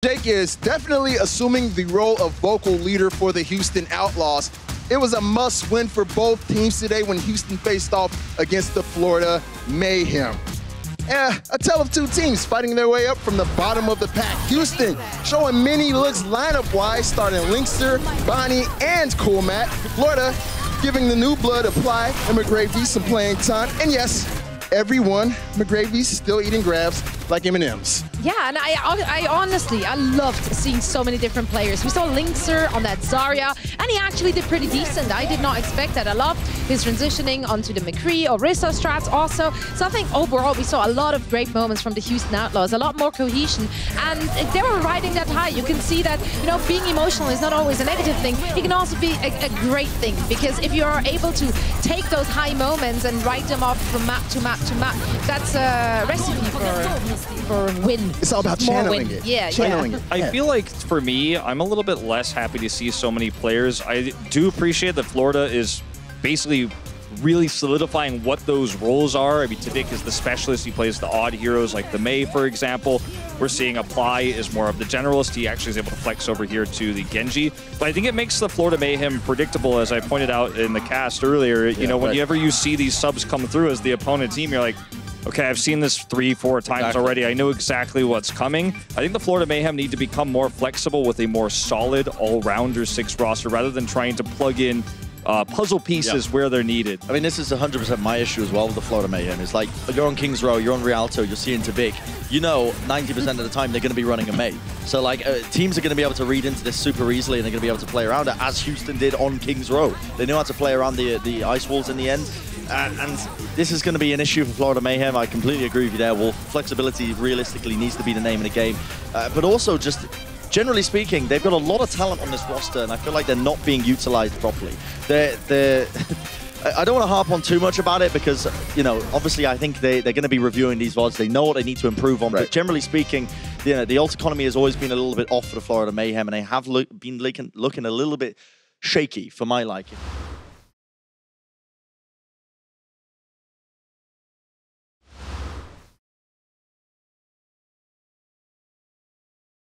Jake is definitely assuming the role of vocal leader for the Houston Outlaws. It was a must-win for both teams today when Houston faced off against the Florida Mayhem. A tale of two teams fighting their way up from the bottom of the pack. Houston showing many looks lineup-wise, starting Linkster, Bonnie, and Cool Matt. Florida giving the new blood Apply and McGravy some playing time. And yes, everyone, McGravy's still eating grabs like M&Ms. Yeah, and I honestly, I loved seeing so many different players. We saw Linkster on that Zarya, and he actually did pretty decent. I did not expect that. I loved his transitioning onto the McCree or Orisa strats also. So I think overall we saw a lot of great moments from the Houston Outlaws, a lot more cohesion, and they were riding that high. You can see that, you know, being emotional is not always a negative thing. It can also be a great thing, because if you are able to take those high moments and ride them off from map to map to map, that's a recipe for win. It's all about channeling it. Yeah, channeling it. I feel like, for me, I'm a little bit less happy to see so many players. I do appreciate that Florida is basically really solidifying what those roles are. I mean, Tavik is the specialist. He plays the odd heroes like the Mei, for example. We're seeing Apply is more of the generalist. He actually is able to flex over here to the Genji. But I think it makes the Florida Mayhem predictable, as I pointed out in the cast earlier. You know, whenever you see these subs come through as the opponent team, you're like, okay, I've seen this 3-4 times already. I know exactly what's coming. I think the Florida Mayhem need to become more flexible with a more solid all-rounder 6 roster rather than trying to plug in puzzle pieces where they're needed. I mean, this is 100% my issue as well with the Florida Mayhem. It's like, you're on Kings Row, you're on Rialto, you're seeing Tavik. You know, 90% of the time they're going to be running a Mei. So, like, teams are going to be able to read into this super easily, and they're going to be able to play around it, as Houston did on Kings Row. They knew how to play around the ice walls in the end. And this is going to be an issue for Florida Mayhem. I completely agree with you there, Wolf. Flexibility realistically needs to be the name of the game. But also, just generally speaking, they've got a lot of talent on this roster, and I feel like they're not being utilized properly. I don't want to harp on too much about it because, you know, obviously I think they're going to be reviewing these VODs. They know what they need to improve on. But generally speaking, you know, the ult economy has always been a little bit off for the Florida Mayhem, and they have been looking a little bit shaky for my liking.